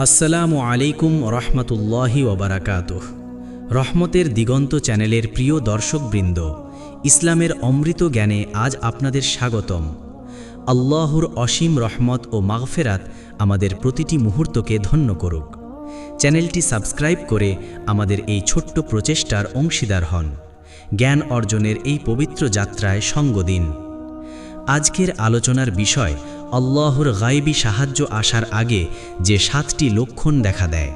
আসসালামু আলাইকুম রহমতুল্লাহি ওবারাকাতুহ। রহমতের দিগন্ত চ্যানেলের প্রিয় দর্শকবৃন্দ, ইসলামের অমৃত জ্ঞানে আজ আপনাদের স্বাগতম। আল্লাহর অসীম রহমত ও মাগফেরাত আমাদের প্রতিটি মুহূর্তকে ধন্য করুক। চ্যানেলটি সাবস্ক্রাইব করে আমাদের এই ছোট্ট প্রচেষ্টার অংশীদার হন। জ্ঞান অর্জনের এই পবিত্র যাত্রায় সঙ্গ দিন। আজকের আলোচনার বিষয় আল্লাহর গায়বী সাহায্য আসার আগে যে 7টি লক্ষণ দেখা দেয়।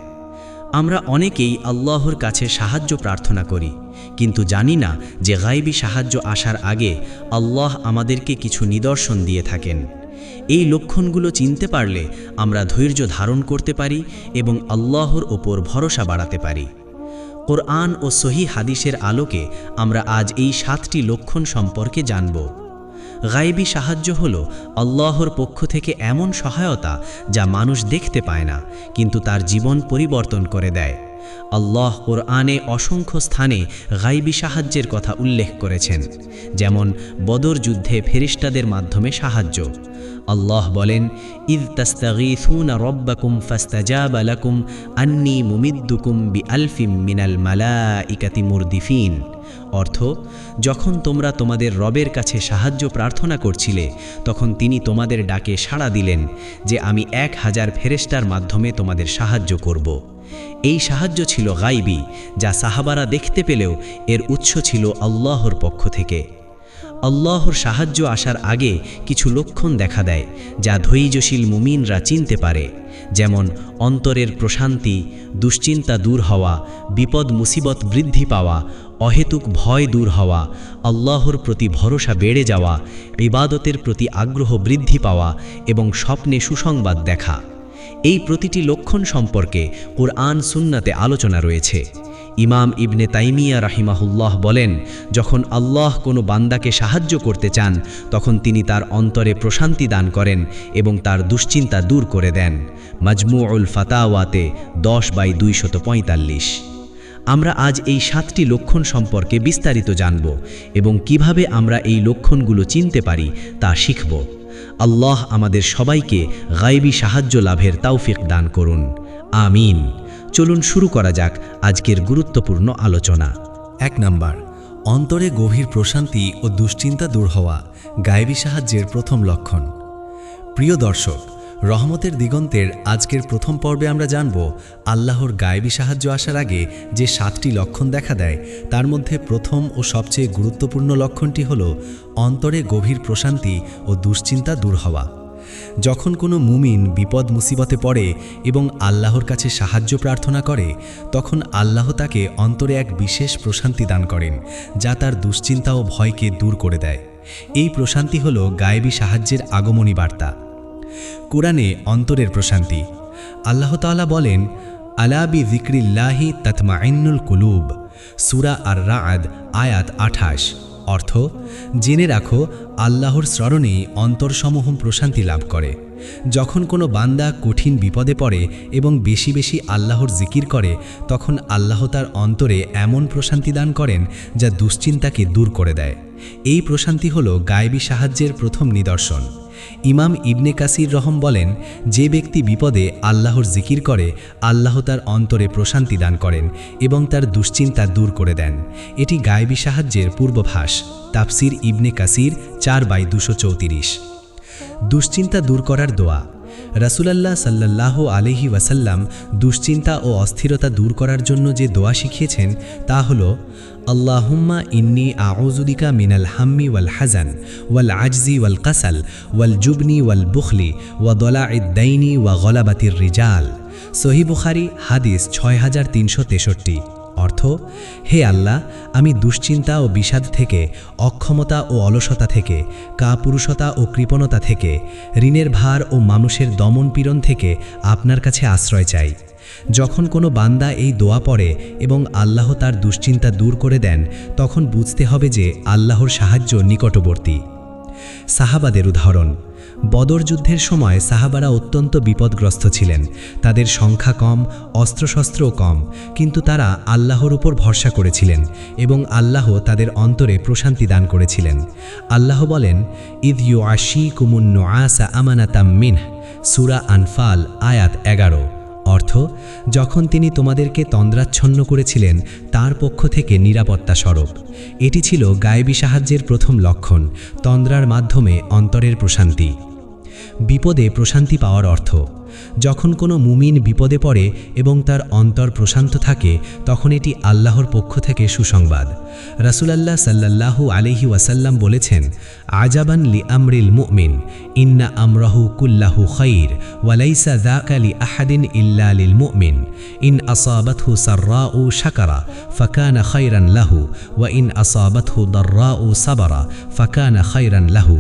আমরা অনেকেই আল্লাহর কাছে সাহায্য প্রার্থনা করি, কিন্তু জানি না যে গায়বী সাহায্য আসার আগে আল্লাহ আমাদেরকে কিছু নিদর্শন দিয়ে থাকেন। এই লক্ষণগুলো চিনতে পারলে আমরা ধৈর্য ধারণ করতে পারি এবং আল্লাহর ওপর ভরসা বাড়াতে পারি। কোরআন ও সহিহ হাদিসের আলোকে আমরা আজ এই 7টি লক্ষণ সম্পর্কে জানব। গায়বী সাহায্য হল আল্লাহর পক্ষ থেকে এমন সহায়তা যা মানুষ দেখতে পায় না, কিন্তু তার জীবন পরিবর্তন করে দেয়। আল্লাহ কোরআনে অসংখ্য স্থানে গায়বী সাহায্যের কথা উল্লেখ করেছেন, যেমন বদর যুদ্ধে ফেরেশতাদের মাধ্যমে সাহায্য। আল্লাহ বলেন, ইয তাস্তাগীসুনা রাব্বাকুম ফাস্তাজাবা লাকুম আন্নী মুমিদ্দুকুম বিআলফিম মিনাল মালাইকাতি মুরদিফিন। অর্থ, যখন তোমরা তোমাদের রবের কাছে সাহায্য প্রার্থনা করছিলে, তখন তিনি তোমাদের ডাকে সাড়া দিলেন যে আমি 1000 ফেরেশতার মাধ্যমে তোমাদের সাহায্য করব। এই সাহায্য ছিল গায়বী, যা সাহাবারা দেখতে পেলেও এর উৎস ছিল আল্লাহর পক্ষ থেকে। আল্লাহর সাহায্য আসার আগে কিছু লক্ষণ দেখা দেয় যা ধৈর্যশীল মুমিনরা চিনতে পারে, যেমন অন্তরের প্রশান্তি, দুশ্চিন্তা দূর হওয়া, বিপদ মুসিবত বৃদ্ধি পাওয়া, অহেতুক ভয় দূর হওয়া, আল্লাহর প্রতি ভরসা বেড়ে যাওয়া, ইবাদতের প্রতি আগ্রহ বৃদ্ধি পাওয়া এবং স্বপ্নে সুসংবাদ দেখা। এই প্রতিটি লক্ষণ সম্পর্কে কুরআন সুন্নাতে আলোচনা রয়েছে। ইমাম ইবনে তাইমিয়া রাহিমাহুল্লাহ বলেন, যখন আল্লাহ কোনো বান্দাকে সাহায্য করতে চান, তখন তিনি তার অন্তরে প্রশান্তি দান করেন এবং তার দুশ্চিন্তা দূর করে দেন। মাজমুউল ফাতাওয়াতে 10/245। আমরা আজ এই 7টি লক্ষণ সম্পর্কে বিস্তারিত জানব এবং কিভাবে আমরা এই লক্ষণগুলো চিনতে পারি তা শিখব। আল্লাহ আমাদের সবাইকে গায়বী সাহায্য লাভের তৌফিক দান করুন, আমিন। চলুন শুরু করা যাক আজকের গুরুত্বপূর্ণ আলোচনা। 1 নাম্বার, অন্তরে গভীর প্রশান্তি ও দুশ্চিন্তা দূর হওয়া গায়বী সাহায্যের প্রথম লক্ষণ। প্রিয় দর্শক, রহমতের দিগন্তের আজকের প্রথম পর্বে আমরা জানব আল্লাহর গায়বী সাহায্য আসার আগে যে 7টি লক্ষণ দেখা দেয়, তার মধ্যে প্রথম ও সবচেয়ে গুরুত্বপূর্ণ লক্ষণটি হল অন্তরে গভীর প্রশান্তি ও দুশ্চিন্তা দূর হওয়া। যখন কোনো মুমিন বিপদ মুসিবতে পড়ে এবং আল্লাহর কাছে সাহায্য প্রার্থনা করে, তখন আল্লাহ তাকে অন্তরে এক বিশেষ প্রশান্তি দান করেন, যা তার দুশ্চিন্তা ও ভয়কে দূর করে দেয়। এই প্রশান্তি হল গায়বী সাহায্যের আগমনী বার্তা। কোরআনে অন্তরের প্রশান্তি। আল্লাহ তাআলা বলেন, আলা বিযিকরিল্লাহি তাতমাইন্নুল কুলুব, সূরা আর-রা'দ আয়াত 28। অর্থ, জেনে রাখো আল্লাহর স্মরণেই অন্তরসমূহ প্রশান্তি লাভ করে। যখন কোনো বান্দা কঠিন বিপদে পড়ে এবং বেশি বেশি আল্লাহর জিকির করে, তখন আল্লাহ তার অন্তরে এমন প্রশান্তি দান করেন যা দুশ্চিন্তাকে দূর করে দেয়। এই প্রশান্তি হল গায়বী সাহায্যের প্রথম নিদর্শন। ইমাম ইবনে কাসির রহম বলেন, যে ব্যক্তি বিপদে আল্লাহর জিকির করে, আল্লাহ তার অন্তরে প্রশান্তি দান করেন এবং তার দুশ্চিন্তা দূর করে দেন। এটি গায়বী সাহায্যের পূর্বাভাস। তাফসির ইবনে কাসির 4/234। দুশ্চিন্তা দূর করার দোয়া। রাসূলুল্লাহ সাল্লাল্লাহু আলাইহি ওয়াসাল্লাম দুশ্চিন্তা ও অস্থিরতা দূর করার জন্য যে দোয়া শিখিয়েছেন তা হল, আল্লাহুম্মা ইন্নী আউযু বিকা মিনাল হাম্মি ওয়াল হাযান ওয়াল আজজি ওয়াল কাসাল ওয়াল জুবনি ওয়াল বুখলি ওয়া দলাঈদ দাইনি ওয়া গলাবাতির রিজাল। সহিহ বুখারী হাদিস 6363। অর্থ, হে আল্লাহ, আমি দুশ্চিন্তা ও বিষাদ থেকে, অক্ষমতা ও অলসতা থেকে, কাপুরুষতা ও কৃপণতা থেকে, ঋণের ভার ও মানুষের দমন পীড়ন থেকে আপনার কাছে আশ্রয় চাই। যখন কোনো বান্দা এই দোয়া পড়ে এবং আল্লাহ তার দুশ্চিন্তা দূর করে দেন, তখন বুঝতে হবে যে আল্লাহর সাহায্য নিকটবর্তী। সাহাবাদের উদাহরণ। বদর যুদ্ধের সময় সাহাবারা অত্যন্ত বিপদগ্রস্ত ছিলেন। তাদের সংখ্যা কম, অস্ত্রশস্ত্রও কম, কিন্তু তারা আল্লাহর উপর ভরসা করেছিলেন এবং আল্লাহ তাদের অন্তরে প্রশান্তি দান করেছিলেন। আল্লাহ বলেন, ইয ইউআশিকুমুন নুআসা আমানাতাম মিনহু, সূরা আনফাল আয়াত 11। অর্থ, যখন তিনি তোমাদেরকে তন্দ্রাচ্ছন্ন করেছিলেন তার পক্ষ থেকে নিরাপত্তা স্বরূপ। এটি ছিল গায়েবী সাহায্যের প্রথম লক্ষণ, তন্দ্রার মাধ্যমে অন্তরের প্রশান্তি। বিপদে প্রশান্তি পাওয়ার অর্থ: যখন কোনো মুমিন বিপদে পড়ে এবং তার অন্তর প্রশান্ত থাকে, তখন এটি আল্লাহর পক্ষ থেকে সুসংবাদ। রাসূলুল্লাহ সাল্লাল্লাহু আলাইহি ওয়াসাল্লাম বলেছেন, আজাবান লি আমরিল মুমিন ইন্না আমরাহু কুল্লাহু খাইর ওয়া লাইসা যাকা লি আহাদিন ইল্লা লিল মুমিন ইন আসাবাতহু সাররাউ শাকারা ফাকানা খাইরান লাহু ওয়া ইন আসাবাতহু দাররাউ সাবারা ফাকানা খাইরান লাহু।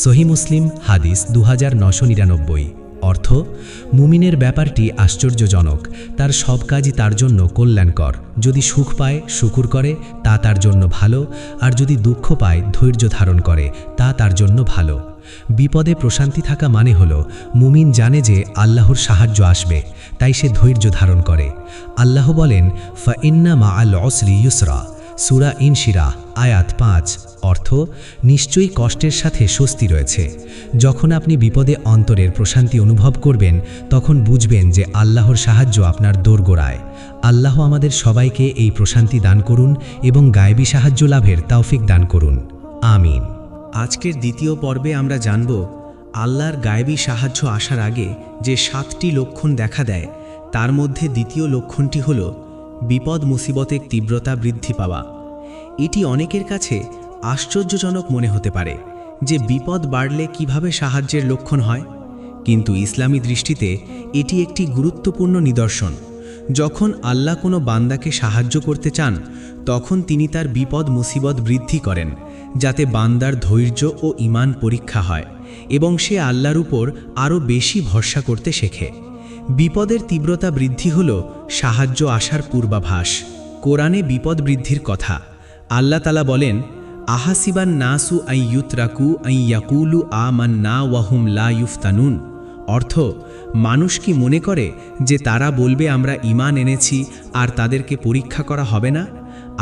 সহিহ মুসলিম হাদিস 2999। অর্থ: মুমিনের ব্যাপারটি আশ্চর্যজনক, তার সব কাজই তার জন্য কল্যাণকর। যদি সুখ পায়, শুকর করে, তা তার জন্য ভালো, আর যদি দুঃখ পায়, ধৈর্য ধারণ করে, তা তার জন্য ভালো। বিপদে প্রশান্তি থাকা মানে হলো মুমিন জানে যে আল্লাহর সাহায্য আসবে, তাই সে ধৈর্য ধারণ করে। আল্লাহ বলেন, ফা ইন্না মাআল উসরি ইউসরা, সূরা ইনশিরাহ আয়াত 5। অর্থ: নিশ্চয়ই কষ্টের সাথে স্বস্তি রয়েছে। যখন আপনি বিপদে অন্তরের প্রশান্তি অনুভব করবেন, তখন বুঝবেন যে আল্লাহর সাহায্য আপনার দোরগোড়ায়। আল্লাহ আমাদের সবাইকে এই প্রশান্তি দান করুন এবং গায়েবী সাহায্য লাভের তৌফিক দান করুন। আমিন। আজকের দ্বিতীয় পর্বে আমরা জানব আল্লাহর গায়েবী সাহায্য আসার আগে যে 7টি লক্ষণ দেখা দেয়, তার মধ্যে দ্বিতীয় লক্ষণটি হল বিপদ মুসিবতের তীব্রতা বৃদ্ধি পাওয়া। এটি অনেকের কাছে আশ্চর্যজনক মনে হতে পারে যে বিপদ বাড়লে কিভাবে সাহায্যের লক্ষণ হয়, কিন্তু ইসলামী দৃষ্টিতে এটি একটি গুরুত্বপূর্ণ নিদর্শন। যখন আল্লাহ কোনো বান্দাকে সাহায্য করতে চান, তখন তিনি তার বিপদ মুসিবত বৃদ্ধি করেন, যাতে বান্দার ধৈর্য ও ঈমান পরীক্ষা হয় এবং সে আল্লাহর উপর আরও বেশি ভরসা করতে শেখে। বিপদের তীব্রতা বৃদ্ধি হল সাহায্য আসার পূর্বাভাস। কোরআনে বিপদ বৃদ্ধির কথা আল্লাহ তাআলা বলেন, আহাসিবান নাসু আই ইউতরাকু আই ইয়াকুলু আমান্না ওয়াহুম লা ইউফতানুন। অর্থ: মানুষ কি মনে করে যে তারা বলবে আমরা ঈমান এনেছি আর তাদেরকে পরীক্ষা করা হবে না?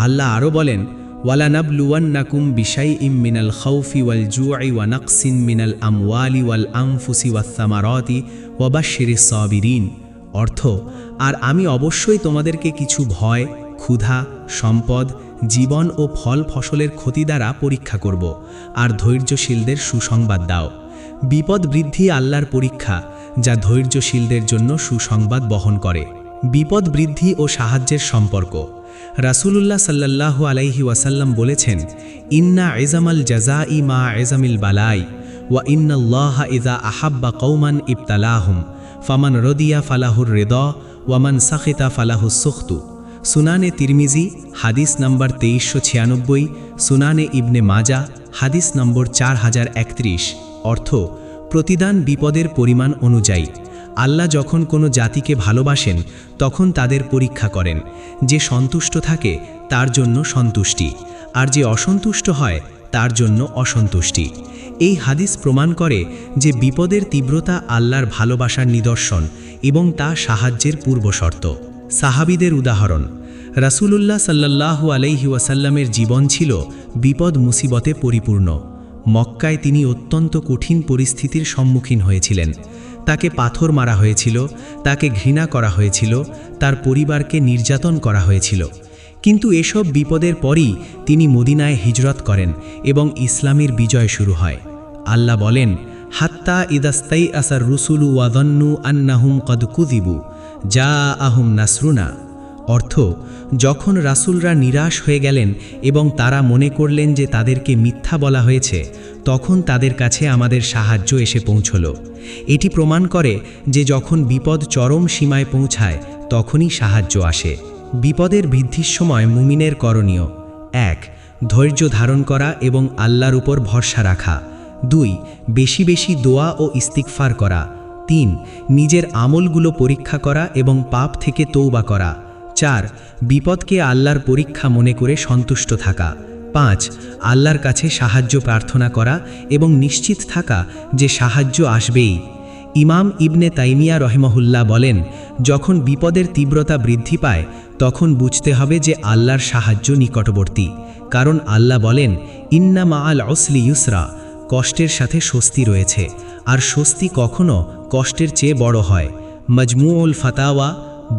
আল্লাহ আরও বলেন, ওয়ালানাবলুওয়ান্নাকুম বিশাইইম মিনাল খাউফি ওয়াল জুই ওয়া নাকসিন মিনাল আমওয়ালি ওয়াল আনফুসি ওয়াস সামারাতি ওয়া বাশশিরিস সাবিরিন। অর্থ: আর আমি অবশ্যই তোমাদেরকে কিছু ভয়, ক্ষুধা, সম্পদ, জীবন ও ফল ফসলের ক্ষতি দ্বারা পরীক্ষা করব, আর ধৈর্যশীলদের সুসংবাদ দাও। বিপদ বৃদ্ধি আল্লাহর পরীক্ষা, যা ধৈর্যশীলদের জন্য সুসংবাদ বহন করে। বিপদ বৃদ্ধি ও সাহায্যের সম্পর্ক। রাসূলুল্লাহ সাল্লাল্লাহু আলাইহি ওয়াসাল্লাম বলেছেন, ইন্না ইজামাল জাযাই মা ইজামিল বালাই ওয়া ইন্নাল্লাহা ইযা আহাব্বা কওমান ইবতালাহুম ফামান রদিয়া ফালাহুর রিদা ওয়া মান সাখিতা ফালাহুস সুখতু। সুনানে তিরমিজি হাদিস নম্বর 2396, সুনানে ইবনে মাজা হাদিস নম্বর 4031। অর্থ: প্রতিদান বিপদের পরিমাণ অনুযায়ী। আল্লাহ যখন কোনো জাতিকে ভালোবাসেন, তখন তাদের পরীক্ষা করেন। যে সন্তুষ্ট থাকে তার জন্য সন্তুষ্টি, আর যে অসন্তুষ্ট হয় তার জন্য অসন্তুষ্টি। এই হাদিস প্রমাণ করে যে বিপদের তীব্রতা আল্লাহর ভালোবাসার নিদর্শন এবং তা সাহায্যের পূর্বশর্ত। সাহাবীদের উদাহরণ। রাসূলুল্লাহ সাল্লাল্লাহু আলাইহি ওয়াসাল্লামের জীবন ছিল বিপদ মুসিবতে পরিপূর্ণ। মক্কায় তিনি অত্যন্ত কঠিন পরিস্থিতির সম্মুখীন হয়েছিলেন। তাকে পাথর মারা হয়েছিল, তাকে ঘৃণা করা হয়েছিল, তার পরিবারকে নির্যাতন করা হয়েছিল। কিন্তু এসব বিপদের পরই তিনি মদিনায় হিজরত করেন এবং ইসলামের বিজয় শুরু হয়। আল্লাহ বলেন, হাত্তা ইদাস্তাই আসার রুসুলু ওয়াদন্নু আন্নাহুম কদ কুযিবু জাআহুম নাসরুনা। অর্থ: যখন রাসূলরা নিরাশ হয়ে গেলেন এবং তারা মনে করলেন যে তাদেরকে মিথ্যা বলা হয়েছে, তখন তাদের কাছে আমাদের সাহায্য এসে পৌঁছল। এটি প্রমাণ করে যে যখন বিপদ চরম সীমায় পৌঁছায়, তখনই সাহায্য আসে। বিপদের বৃদ্ধির সময় মুমিনের করণীয়: 1. ধৈর্য ধারণ করা এবং আল্লাহর উপর ভরসা রাখা। 2. বেশি বেশি দোয়া ও ইস্তিগফার করা। 3. নিজের আমলগুলো পরীক্ষা করা এবং পাপ থেকে তওবা করা। 4. বিপদকে আল্লাহর পরীক্ষা মনে করে সন্তুষ্ট থাকা। 5. আল্লাহর কাছে সাহায্য প্রার্থনা করা এবং নিশ্চিত থাকা যে সাহায্য আসবেই। ইমাম ইবনে তাইমিয়া রহিমাহুল্লাহ বলেন, যখন বিপদের তীব্রতা বৃদ্ধি পায়, তখন বুঝতে হবে যে আল্লাহর সাহায্য নিকটবর্তী। কারণ আল্লাহ বলেন, ইন্না মাআল উসরি ইউসরা, কষ্টের সাথে স্বস্তি রয়েছে, আর স্বস্তি কখনো কষ্টের চেয়ে বড় হয়। মজমুউল ফাতাওয়া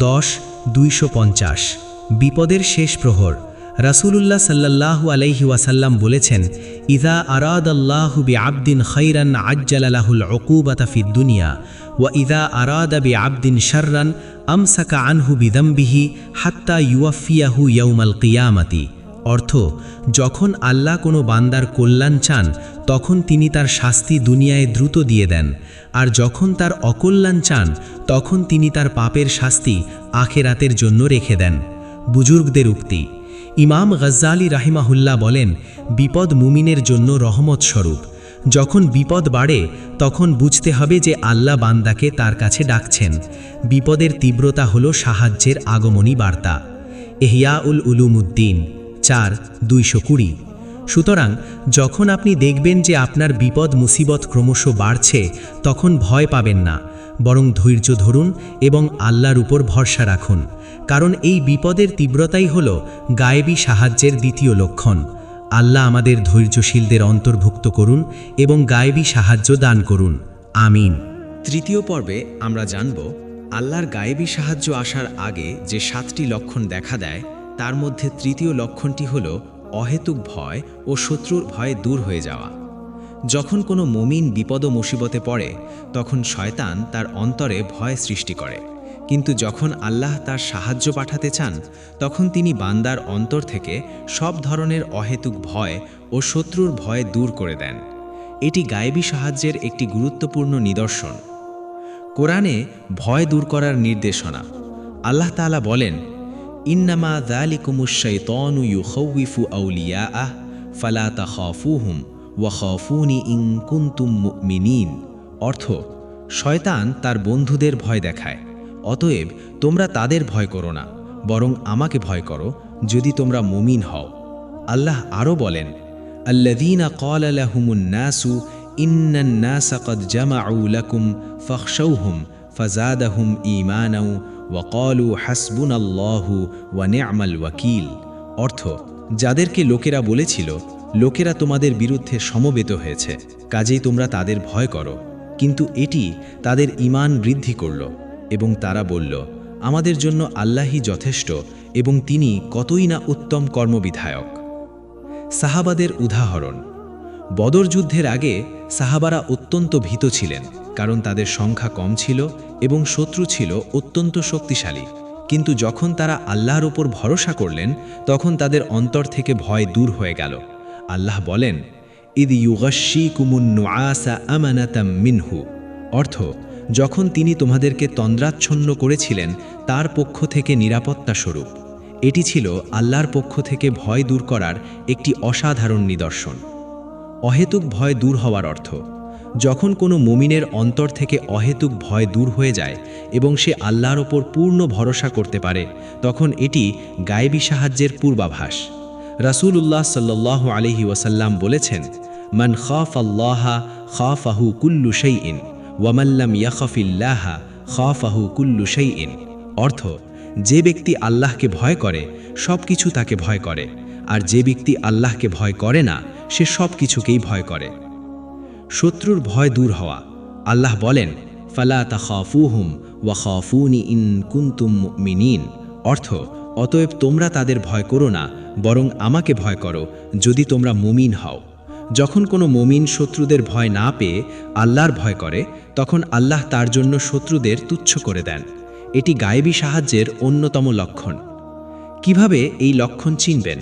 10:250 বিপদের শেষ প্রহর রাসূলুল্লাহ সাল্লাল্লাহু আলাইহি ওয়াসাল্লাম বলেছেন, ইযা আরাদাল্লাহু বিআবদিন খায়রান আজ্জালা লাহুল উকুবাতা ফিদ দুনিয়া ওয়া ইযা আরাদা বিআবদিন শাররান আমসাকা আনহু বিযামবিহি হাত্তা ইউয়াফিয়াহু ইয়াউমাল কিয়ামাতি। অর্থ, যখন আল্লাহ কোনো বান্দার কল্যাণ চান তখন তিনি তার শাস্তি দুনিয়ায় দ্রুত দিয়ে দেন, আর যখন তার অকল্যাণ চান তখন তিনি তার পাপের শাস্তি আখেরাতের জন্য রেখে দেন। বুজুর্গদের উক্তি। ইমাম গজ্জালি রাহিমাহুল্লাহ বলেন, বিপদ মুমিনের জন্য রহমত স্বরূপ। যখন বিপদ বাড়ে তখন বুঝতে হবে যে আল্লাহ বান্দাকে তার কাছে ডাকছেন। বিপদের তীব্রতা হল সাহায্যের আগমনী বার্তা। ইহইয়াউল উলুমুদ্দিন 4:220। সুতরাং যখন আপনি দেখবেন যে আপনার বিপদ মুসিবত ক্রমশ বাড়ছে, তখন ভয় পাবেন না, বরং ধৈর্য ধরুন এবং আল্লাহর উপর ভরসা রাখুন, কারণ এই বিপদের তীব্রতাই হল গায়েবী সাহায্যের দ্বিতীয় লক্ষণ। আল্লাহ আমাদের ধৈর্যশীলদের অন্তর্ভুক্ত করুন এবং গায়েবী সাহায্য দান করুন। আমিন। তৃতীয় পর্বে আমরা জানব আল্লাহর গায়েবী সাহায্য আসার আগে যে 7টি লক্ষণ দেখা দেয়, তার মধ্যে তৃতীয় লক্ষণটি হল অহেতুক ভয় ও শত্রুর ভয় দূর হয়ে যাওয়া। যখন কোনো মুমিন বিপদ ও মুসিবতে পড়ে তখন শয়তান তার অন্তরে ভয় সৃষ্টি করে, কিন্তু যখন আল্লাহ তার সাহায্য পাঠাতে চান তখন তিনি বান্দার অন্তর থেকে সব ধরনের অহেতুক ভয় ও শত্রুর ভয় দূর করে দেন। এটি গায়েবী সাহায্যের একটি গুরুত্বপূর্ণ নিদর্শন। কোরআনে ভয় দূর করার নির্দেশনা। আল্লাহ তাআলা বলেন, ইন্নামা যালিকুমুশ শাইতানু ইউখাউইফু আউলিয়াআহ ফালা তাখাফুহুম ওয়া খাফুনি ইন কুনতুম মুমিনিন। অর্থ, শয়তান তার বন্ধুদের ভয় দেখায়, অতএব তোমরা তাদের ভয় করো না, বরং আমাকে ভয় করো যদি তোমরা মুমিন হও। আল্লাহ আরও বলেন, আল্লাযীনা ক্বালা লাহুমুন নাসু ইন্নান নাসা ক্বাদ জামাউ লাকুম ফাখশাউহুম ফাযাদাহুম ঈমানাও ওয়া ক্বালু হাসবুনাল্লাহু ওয়া নি'মাল ওয়াকিল। অর্থ, যাদেরকে লোকেরা বলেছিল, লোকেরা তোমাদের বিরুদ্ধে সমবেত হয়েছে, কাজেই তোমরা তাদের ভয় করো, কিন্তু এটি তাদের ঈমান বৃদ্ধি করল এবং তারা বলল, আমাদের জন্য আল্লাহই যথেষ্ট এবং তিনি কতই না উত্তম কর্মবিধায়ক। সাহাবাদের উদাহরণ। বদর যুদ্ধের আগে সাহাবারা অত্যন্ত ভীত ছিলেন, কারণ তাদের সংখ্যা কম ছিল এবং শত্রু ছিল অত্যন্ত শক্তিশালী। কিন্তু যখন তারা আল্লাহর উপর ভরসা করলেন তখন তাদের অন্তর থেকে ভয় দূর হয়ে গেল। আল্লাহ বলেন, ইদ ইউগাশশিকুমুন নুআসা আমানাতাম মিনহু। অর্থ, যখন তিনি তোমাদেরকে তন্দ্রাচ্ছন্ন করেছিলেন তার পক্ষ থেকে নিরাপত্তা স্বরূপ। এটি ছিল আল্লাহর পক্ষ থেকে ভয় দূর করার একটি অসাধারণ নিদর্শন। অহেতুক ভয় দূর হওয়ার অর্থ, যখন কোনো মুমিনের অন্তর থেকে অহেতুক ভয় দূর হয়ে যায় এবং সে আল্লাহর ওপর পূর্ণ ভরসা করতে পারে, তখন এটি গায়েবী সাহায্যের পূর্বাভাস। রাসূলুল্লাহ সাল্লাল্লাহু আলাইহি ওয়াসাল্লাম বলেছেন, মান খাফাল্লাহা খাফাহু কুল্লু শাইইন ওয়া মান লাম ইয়াখাফিল্লাহা খাফাহু কুল্লু শাইইন। অর্থ, যে ব্যক্তি আল্লাহকে ভয় করে সব কিছু তাকে ভয় করে, আর যে ব্যক্তি আল্লাহকে ভয় করে না সে সব কিছুকেই ভয় করে। শত্রুর ভয় দূর হওয়া। আল্লাহ বলেন, ফালা তাখাফুহুম ওয়া খাফুনি ইন কুনতুম মুমিনিন। অর্থ, অতএব তোমরা তাদের ভয় করো না, বরং আমাকে ভয় করো যদি তোমরা মুমিন হও। যখন কোনো মুমিন শত্রুদের ভয় না পেয়ে আল্লাহর ভয় করে তখন আল্লাহ তার জন্য শত্রুদের তুচ্ছ করে দেন। এটি গায়েবী সাহায্যের অন্যতম লক্ষণ। কিভাবে এই লক্ষণ চিনবেন?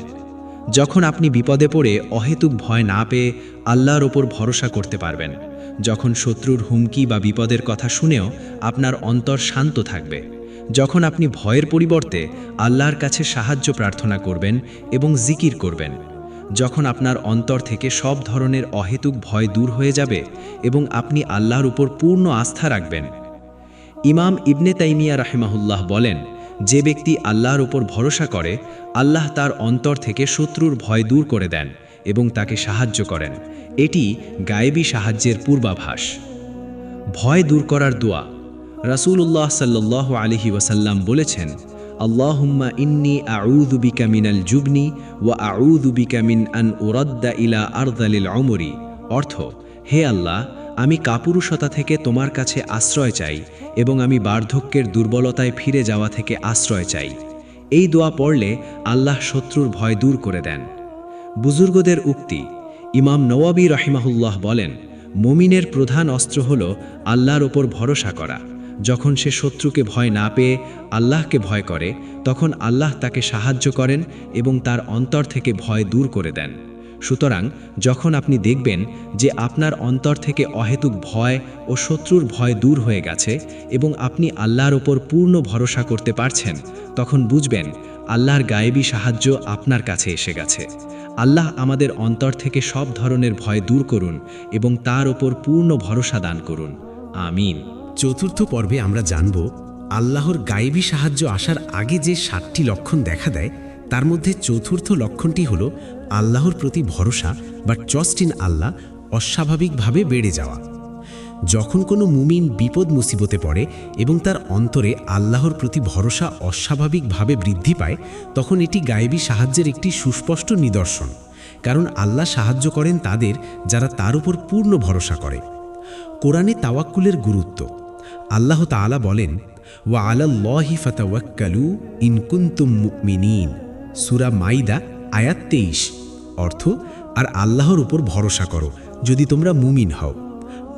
যখন আপনি বিপদে পড়ে অহেতুক ভয় না পেয়ে আল্লাহর ওপর ভরসা করতে পারবেন, যখন শত্রুর হুমকি বা বিপদের কথা শুনেও আপনার অন্তর শান্ত থাকবে, যখন আপনি ভয়ের পরিবর্তে আল্লাহর কাছে সাহায্য প্রার্থনা করবেন এবং জিকির করবেন, যখন আপনার অন্তর থেকে সব ধরনের অহেতুক ভয় দূর হয়ে যাবে এবং আপনি আল্লাহর উপর পূর্ণ আস্থা রাখবেন। ইমাম ইবনে তাইমিয়া রাহিমাহুল্লাহ বলেন, যে ব্যক্তি আল্লাহর উপর ভরসা করে আল্লাহ তার অন্তর থেকে শত্রুর ভয় দূর করে দেন এবং তাকে সাহায্য করেন। এটি গায়েবী সাহায্যের পূর্বাভাস। ভয় দূর করার দোয়া। রাসূলুল্লাহ সাল্লাল্লাহু আলাইহি ওয়াসাল্লাম বলেছেন, আল্লাহুম্মা ইন্নী আউযু বিকা মিনাল জুবনি ওয়া আউযু বিকা মিন আন উরাদ্দা ইলা আরযালিল উমরি। অর্থ, হে আল্লাহ, আমি কাপুরুষতা থেকে তোমার কাছে আশ্রয় চাই এবং আমি বার্ধক্যের দুর্বলতায় ফিরে যাওয়া থেকে আশ্রয় চাই। এই দোয়া পড়লে আল্লাহ শত্রুর ভয় দূর করে দেন। বুজুর্গদের উক্তি, ইমাম নওয়াবী রহিমাহুল্লাহ বলেন, মুমিনের প্রধান অস্ত্র হল আল্লাহর ওপর ভরসা করা। যখন সে শত্রুকে ভয় না পেয়ে আল্লাহকে ভয় করে, তখন আল্লাহ তাকে সাহায্য করেন এবং তার অন্তর থেকে ভয় দূর করে দেন। সুতরাং যখন আপনি দেখবেন যে আপনার অন্তর থেকে অহেতুক ভয় ও শত্রুর ভয় দূর হয়ে গেছে এবং আপনি আল্লাহর ওপর পূর্ণ ভরসা করতে পারছেন, তখন বুঝবেন আল্লাহর গায়েবী সাহায্য আপনার কাছে এসে গেছে। আল্লাহ আমাদের অন্তর থেকে সব ধরনের ভয় দূর করুন এবং তার ওপর পূর্ণ ভরসা দান করুন। আমিন। চতুর্থ পর্বে আমরা জানব আল্লাহর গায়েবী সাহায্য আসার আগে যে 7টি লক্ষণ দেখা দেয়, তার মধ্যে চতুর্থ লক্ষণটি হল আল্লাহর প্রতি ভরসা বা ট্রাস্ট ইন আল্লাহ অস্বাভাবিকভাবে বেড়ে যাওয়া। যখন কোনো মুমিন বিপদ মুসিবতে পড়ে এবং তার অন্তরে আল্লাহর প্রতি ভরসা অস্বাভাবিকভাবে বৃদ্ধি পায়, তখন এটি গায়েবী সাহায্যের একটি সুস্পষ্ট নিদর্শন। কারণ আল্লাহ সাহায্য করেন তাদের যারা তার উপর পূর্ণ ভরসা করে। কোরআনে তাওয়াক্কুলের গুরুত্ব। আল্লাহ তাআলা বলেন, ওয়া আলাল্লাহি ফাতাওয়াক্কালু ইন কুনতুম মুমিনিন, সূরা মাইদা আয়াত 23। অর্থ, আর আল্লাহর উপর ভরসা করো যদি তোমরা মুমিন হও।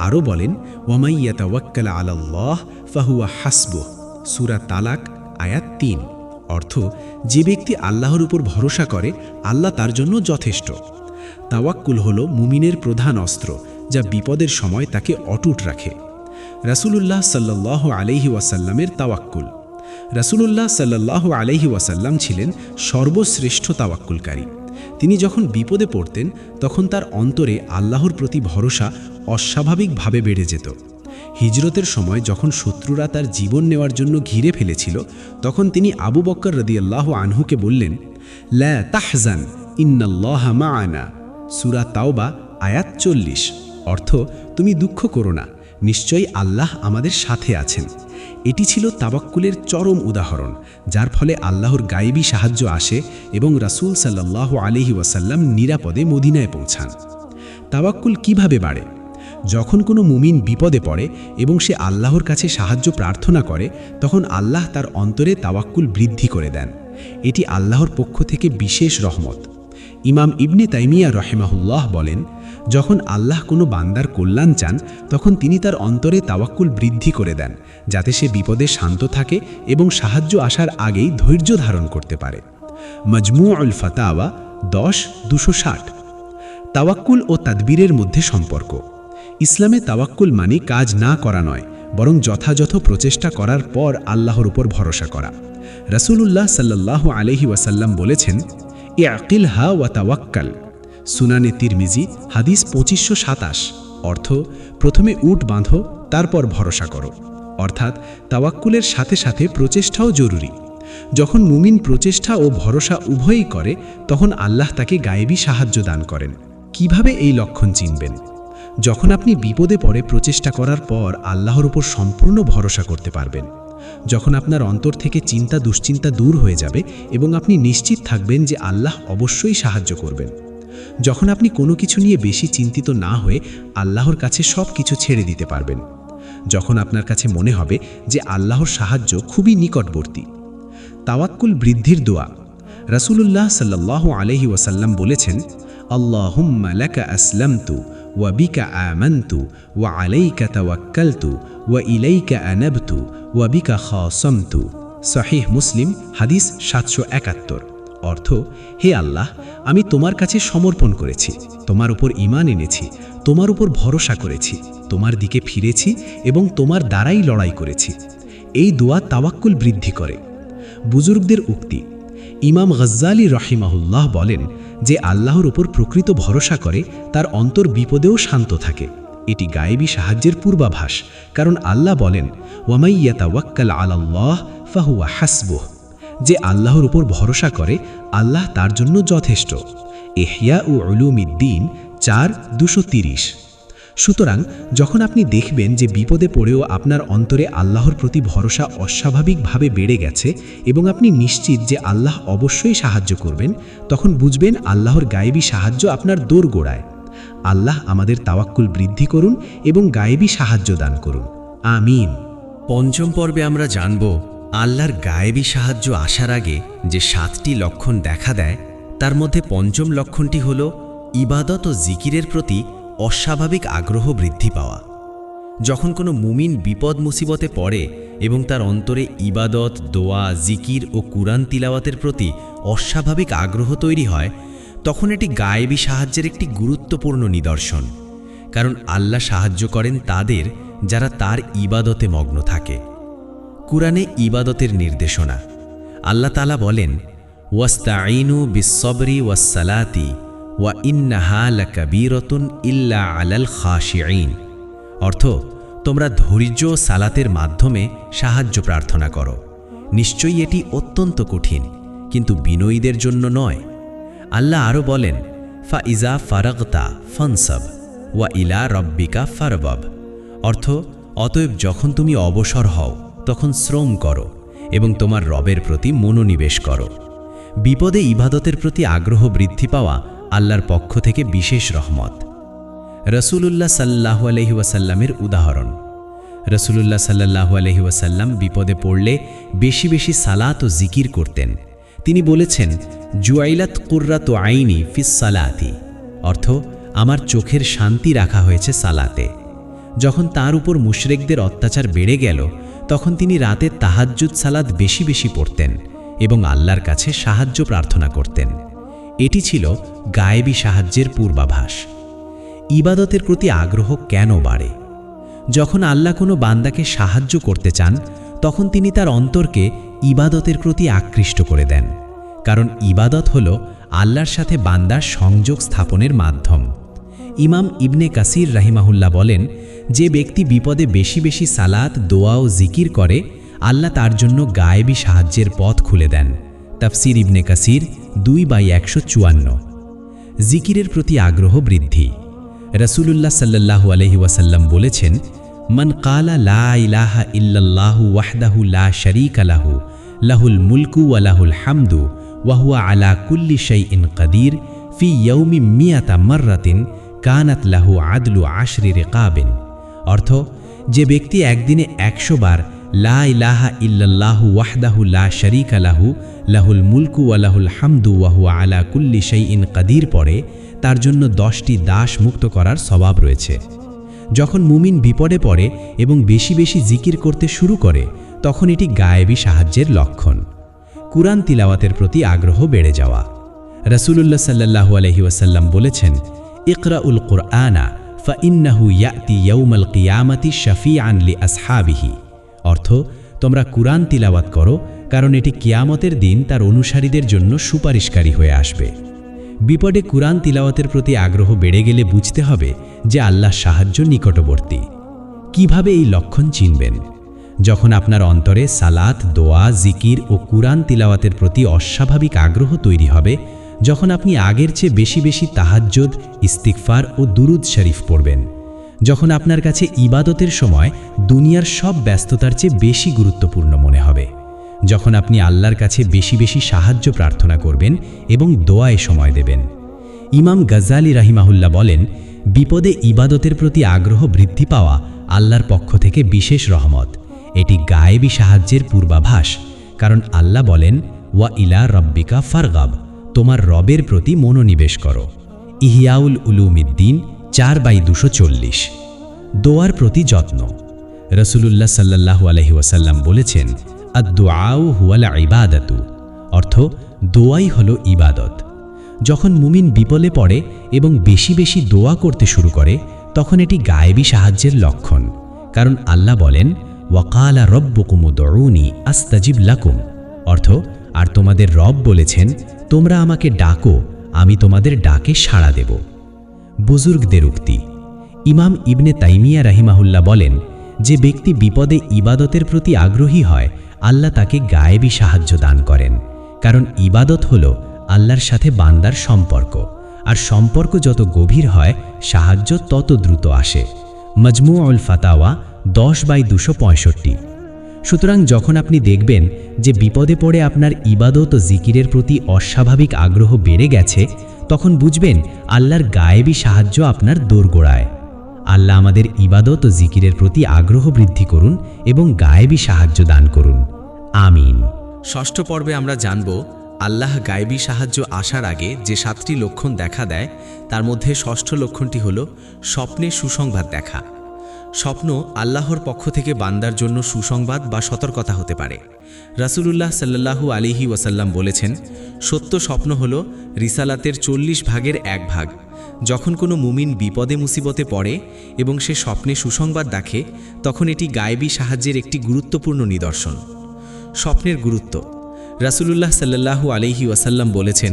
আরও বলেন, ওয়ামাই ইয়াতাওয়াক্কাল আলাল্লাহ ফাহুয়া হাসবুহ, সূরা তালাক আয়াত 3। অর্থ, যে ব্যক্তি আল্লাহর উপর ভরসা করে আল্লাহ তার জন্য যথেষ্ট। তাওয়াক্কুল হল মুমিনের প্রধান অস্ত্র, যা বিপদের সময় তাকে অটুট রাখে। রাসূলুল্লাহ সাল্লাল্লাহু আলাইহি ওয়াসাল্লামের তাওয়াক্কুল। রাসূলুল্লাহ সাল্লাল্লাহু আলাইহি ওয়াসাল্লাম ছিলেন সর্বশ্রেষ্ঠ তাওয়াক্কুলকারী। তিনি যখন বিপদে পড়তেন তখন তার অন্তরে আল্লাহর প্রতি ভরসা অস্বাভাবিকভাবে বেড়ে যেত। হিজরতের সময় যখন শত্রুরা তার জীবন নেওয়ার জন্য ঘিরে ফেলেছিল, তখন তিনি আবু বকর রাদিয়াল্লাহু আনহুকে বললেন, লা তাহজান ইন্নাল্লাহা মা'ানা, সূরা তাওবা আয়াত 40। অর্থ, তুমি দুঃখ করো না, নিশ্চয়ই আল্লাহ আমাদের সাথে আছেন। এটি ছিল তাওয়াক্কুলের চরম উদাহরণ, যার ফলে আল্লাহর গায়েবী সাহায্য আসে এবং রাসূল সাল্লাল্লাহু আলাইহি ওয়াসাল্লাম নিরাপদে মদিনায় পৌঁছান। তাওয়াক্কুল কিভাবে বাড়ে? যখন কোনো মুমিন বিপদে পড়ে এবং সে আল্লাহর কাছে সাহায্য প্রার্থনা করে, তখন আল্লাহ তার অন্তরে তাওয়াক্কুল বৃদ্ধি করে দেন। এটি আল্লাহর পক্ষ থেকে বিশেষ রহমত। ইমাম ইবনে তাইমিয়া রহিমাহুল্লাহ বলেন, যখন আল্লাহ কোনো বান্দার কল্যাণ চান, তখন তিনি তার অন্তরে তাওয়াক্কুল বৃদ্ধি করে দেন, যাতে সে বিপদে শান্ত থাকে এবং সাহায্য আসার আগেই ধৈর্য ধারণ করতে পারে। মজমুউল ফাতাওয়া 10-260। তাওয়াক্কুল ও তাদবীরের মধ্যে সম্পর্ক। ইসলামে তাওয়াক্কুল মানে কাজ না করা নয়, বরং যথাযথ প্রচেষ্টা করার পর আল্লাহর উপর ভরসা করা। রাসূলুল্লাহ সাল্লাল্লাহু আলাইহি ওয়াসাল্লাম বলেছেন, ইআকিলহা ওয়া তাওয়াক্কাল, সুনানে তিরমিজি হাদিস 2527। অর্থ, প্রথমে উট বাঁধো, তারপর ভরসা করো। অর্থাৎ তাওয়াক্কুলের সাথে সাথে প্রচেষ্টাও জরুরি। যখন মুমিন প্রচেষ্টা ও ভরসা উভয়ই করে, তখন আল্লাহ তাকে গায়েবী সাহায্য দান করেন। কিভাবে এই লক্ষণ চিনবেন? যখন আপনি বিপদে পড়ে প্রচেষ্টা করার পর আল্লাহর উপর সম্পূর্ণ ভরসা করতে পারবেন। যখন আপনার অন্তর থেকে চিন্তা দুশ্চিন্তা দূর হয়ে যাবে এবং আপনি নিশ্চিত থাকবেন যে আল্লাহ অবশ্যই সাহায্য করবেন। যখন আপনি কোনো কিছু নিয়ে বেশি চিন্তিত না হয়ে আল্লাহর কাছে সব কিছু ছেড়ে দিতে পারবেন। যখন আপনার কাছে মনে হবে যে আল্লাহর সাহায্য খুবই নিকটবর্তী। তাওয়াক্কুল বৃদ্ধির দোয়া। রাসূলুল্লাহ সাল্লাল্লাহু আলাইহি ওয়াসাল্লাম বলেছেন, আল্লাহুম্মা লাকা আসলামতু ওয়া বিকা আমানতু ওয়া আলাইকা তাওয়াক্কালতু ওয়া ইলাইকা আনাবতু ওয়া বিকা খাসামতু, সহিহ মুসলিম হাদিস 771। অর্থ, হে আল্লাহ, আমি তোমার কাছে সমর্পণ করেছি, তোমার উপর ঈমান এনেছি, তোমার উপর ভরসা করেছি, তোমার দিকে ফিরেছি এবং তোমার দ্বারাই লড়াই করেছি। এই দোয়া তাওয়াক্কুল বৃদ্ধি করে। বুজুর্গদের উক্তি। ইমাম গজ্জালি রহিমাহুল্লাহ বলেন, যে আল্লাহর উপর প্রকৃত ভরসা করে তার অন্তর বিপদেও শান্ত থাকে। এটি গায়েবী সাহায্যের পূর্বাভাস, কারণ আল্লাহ বলেন, ওয়ামাই ইয়াতাওয়াক্কাল আলাল্লাহ ফাহুয়া হাসবুহ, যে আল্লাহর উপর ভরসা করে আল্লাহ তার জন্য যথেষ্ট। ইহয়া উলুমিদ্দিন 4:230। সুতরাং যখন আপনি দেখবেন যে বিপদে পড়েও আপনার অন্তরে আল্লাহর প্রতি ভরসা অস্বাভাবিকভাবে বেড়ে গেছে এবং আপনি নিশ্চিত যে আল্লাহ অবশ্যই সাহায্য করবেন, তখন বুঝবেন আল্লাহর গায়েবী সাহায্য আপনার দোরগোড়ায়। আল্লাহ আমাদের তাওয়াক্কুল বৃদ্ধি করুন এবং গায়েবী সাহায্য দান করুন। আমিন। পঞ্চম পর্বে আমরা জানব আল্লাহর গায়েবী সাহায্য আসার আগে যে 7টি লক্ষণ দেখা দেয় তার মধ্যে পঞ্চম লক্ষণটি হল ইবাদত ও জিকিরের প্রতি অস্বাভাবিক আগ্রহ বৃদ্ধি পাওয়া। যখন কোনো মুমিন বিপদ মুসিবতে পড়ে এবং তার অন্তরে ইবাদত, দোয়া, জিকির ও কুরআন তিলাওয়াতের প্রতি অস্বাভাবিক আগ্রহ তৈরি হয়, তখন এটি গায়েবী সাহায্যের একটি গুরুত্বপূর্ণ নিদর্শন। কারণ আল্লাহ সাহায্য করেন তাদের যারা তার ইবাদতে মগ্ন থাকে। কুরআনে ইবাদতের নির্দেশনা। আল্লাহ তাআলা বলেন, ওয়াস্তাঈনু বিস-সবরি ওয়াস-সালাতি ওয়া ইন্নাহা লাকাবীরাতুন ইল্লা আলাল খাশিঈন। অর্থ, তোমরা ধৈর্য ও সালাতের মাধ্যমে সাহায্য প্রার্থনা করো। নিশ্চয়ই এটি অত্যন্ত কঠিন, কিন্তু বিনয়ীদের জন্য নয়। আল্লাহ আরও বলেন, ফাইজা ফারাগতা ফানসাব ওয়া ইলা রব্বিকা ফারবাব। অর্থ, অতএব যখন তুমি অবসর হও তখন শ্রম করো এবং তোমার রবের প্রতি মনোনিবেশ করো। বিপদে ইবাদতের প্রতি আগ্রহ বৃদ্ধি পাওয়া আল্লাহর পক্ষ থেকে বিশেষ রহমত। রাসূলুল্লাহ সাল্লাল্লাহু আলাইহি ওয়াসাল্লামের উদাহরণ। রাসূলুল্লাহ সাল্লাল্লাহু আলাইহি ওয়াসাল্লাম বিপদে পড়লে বেশি বেশি সালাত ও জিকির করতেন। তিনি বলেছেন, জুআইলাত কুররাতু আইনি ফিস সালাতি। অর্থ, আমার চোখের শান্তি রাখা হয়েছে সালাতে। যখন তার উপর মুশরিকদের অত্যাচার বেড়ে গেল, তখন তিনি রাতে তাহাজ্জুদ সালাত বেশি বেশি পড়তেন এবং আল্লাহর কাছে সাহায্য প্রার্থনা করতেন। এটি ছিল গায়েবী সাহায্যের পূর্বাভাস। ইবাদতের প্রতি আগ্রহ কেন বাড়ে? যখন আল্লাহ কোনো বান্দাকে সাহায্য করতে চান, তখন তিনি তার অন্তরকে ইবাদতের প্রতি আকৃষ্ট করে দেন। কারণ ইবাদত হল আল্লাহর সাথে বান্দার সংযোগ স্থাপনের মাধ্যম। ইমাম ইবনে কাসির রাহিমাহুল্লাহ বলেন, যে ব্যক্তি বিপদে বেশি বেশি সালাত, দোয়া ও জিকির করে, আল্লাহ তার জন্য গায়েবী সাহায্যের পথ খুলে দেন। তাফসির ইবনে কাসির 2/154। জিকিরের প্রতি আগ্রহ বৃদ্ধি। রাসূলুল্লাহ সাল্লাল্লাহু আলাইহি ওয়াসাল্লাম বলেছেন, মান কালা লা ইলাহা ইল্লাল্লাহু ওয়াহদাহু লা শারীকা লাহু লাহুল মুলকু ওয়া লাহুল হামদু ওয়া হুয়া আলা কুল্লি শাইইন কাদির ফি ইয়াউমিন মিয়াতা মাররাতিন কানাত লাহু আদলু 10 রিকাবিন। অর্থ, যে ব্যক্তি একদিনে 100 বার লা ইলাহা ইল্লাল্লাহু ওয়াহদাহু লা শারীকা লাহু লাহুল মুলকু ওয়া লাহুল হামদু ওয়া হুয়া আলা কুল্লি শাইইন কাদির পড়ে, তার জন্য 10টি দাস মুক্ত করার স্বভাব রয়েছে। যখন মুমিন বিপদে পড়ে এবং বেশি বেশি জিকির করতে শুরু করে, তখন এটি গায়েবী সাহায্যের লক্ষণ। কুরআন তিলাওয়াতের প্রতি আগ্রহ বেড়ে যাওয়া। রাসূলুল্লাহ সাল্লাল্লাহু আলাইহি ওয়াসাল্লাম বলেছেন, ইকরাউল কুরআনা ফাইন্নাহু ইয়াতি ইয়াউমাল কিয়ামাতি শাফিআন লিআসহাবিহি। অর্থ, তোমরা কুরআন তিলাওয়াত করো, কারণ এটি কিয়ামতের দিন তার অনুসারীদের জন্য সুপারিশকারী হয়ে আসবে। বিপদে কুরআন তিলাওয়াতের প্রতি আগ্রহ বেড়ে গেলে বুঝতে হবে যে আল্লাহর সাহায্য নিকটবর্তী। কিভাবে এই লক্ষণ চিনবেন? যখন আপনার অন্তরে সালাত, দোয়া, জিকির ও কুরআন তিলাওয়াতের প্রতি অস্বাভাবিক আগ্রহ তৈরি হবে, যখন আপনি আগের চেয়ে বেশি বেশি তাহাজ্জুদ, ইস্তিগফার ও দুরুদ শরীফ পড়বেন, যখন আপনার কাছে ইবাদতের সময় দুনিয়ার সব ব্যস্ততার চেয়ে বেশি গুরুত্বপূর্ণ মনে হবে, যখন আপনি আল্লাহর কাছে বেশি বেশি সাহায্য প্রার্থনা করবেন এবং দোয়ায় সময় দেবেন। ইমাম গাজ্জালী রাহিমাহুল্লাহ বলেন, বিপদে ইবাদতের প্রতি আগ্রহ বৃদ্ধি পাওয়া আল্লাহর পক্ষ থেকে বিশেষ রহমত। এটি গায়েবী সাহায্যের পূর্বাভাস। কারণ আল্লাহ বলেন, ওয়া ইলা রব্বিকা ফারগাব, তোমার রবের প্রতি মনোনিবেশ করো। ইহইয়াউল উলুমিদ্দিন 4/240। দোয়ার প্রতি যত্ন। রাসূলুল্লাহ সাল্লাল্লাহু আলাইহি ওয়াসাল্লাম বলেছেন, আদ-দুআউ হুয়াল ইবাদাতু। অর্থ, দোয়াই হলো ইবাদত। যখন মুমিন বিপদে পড়ে এবং বেশি বেশি দোয়া করতে শুরু করে, তখন এটি গায়েবী সাহায্যের লক্ষণ। কারণ আল্লাহ বলেন, ওয়াকালা রব্বুকুম উদউনি আস্তাজিব লাকুম। অর্থ, আর তোমাদের রব বলেছেন, তোমরা আমাকে ডাকো, আমি তোমাদের ডাকে সাড়া দেব। বুজুর্গদের উক্তি। ইমাম ইবনে তাইমিয়া রাহিমাহুল্লাহ বলেন, যে ব্যক্তি বিপদে ইবাদতের প্রতি আগ্রহী হয়, আল্লাহ তাকে গায়েবী সাহায্য দান করেন। কারণ ইবাদত হল আল্লাহর সাথে বান্দার সম্পর্ক, আর সম্পর্ক যত গভীর হয়, সাহায্য তত দ্রুত আসে। মজমুউল ফাতাওয়া 10/265। সুতরাং যখন আপনি দেখবেন যে বিপদে পড়ে আপনার ইবাদত ও জিকিরের প্রতি অস্বাভাবিক আগ্রহ বেড়ে গেছে, তখন বুঝবেন আল্লাহর গায়েবী সাহায্য আপনার দোরগোড়ায়। আল্লাহ আমাদের ইবাদত ও জিকিরের প্রতি আগ্রহ বৃদ্ধি করুন এবং গায়েবী সাহায্য দান করুন। আমিন। ষষ্ঠ পর্বে আমরা জানব আল্লাহ গায়েবী সাহায্য আসার আগে যে 7টি লক্ষণ দেখা দেয় তার মধ্যে ষষ্ঠ লক্ষণটি হল স্বপ্নে সুসংবাদ দেখা। স্বপ্ন আল্লাহর পক্ষ থেকে বান্দার জন্য সুসংবাদ বা সতর্কতা হতে পারে। রাসূলুল্লাহ সাল্লাল্লাহু আলাইহি ওয়াসাল্লাম বলেছেন, সত্য স্বপ্ন হল রিসালাতের 40 ভাগের 1 ভাগ। যখন কোনো মুমিন বিপদে মুসিবতে পড়ে এবং সে স্বপ্নে সুসংবাদ দেখে, তখন এটি গায়েবী সাহায্যের একটি গুরুত্বপূর্ণ নিদর্শন। স্বপ্নের গুরুত্ব। রাসূলুল্লাহ সাল্লাল্লাহু আলাইহি ওয়াসাল্লাম বলেছেন,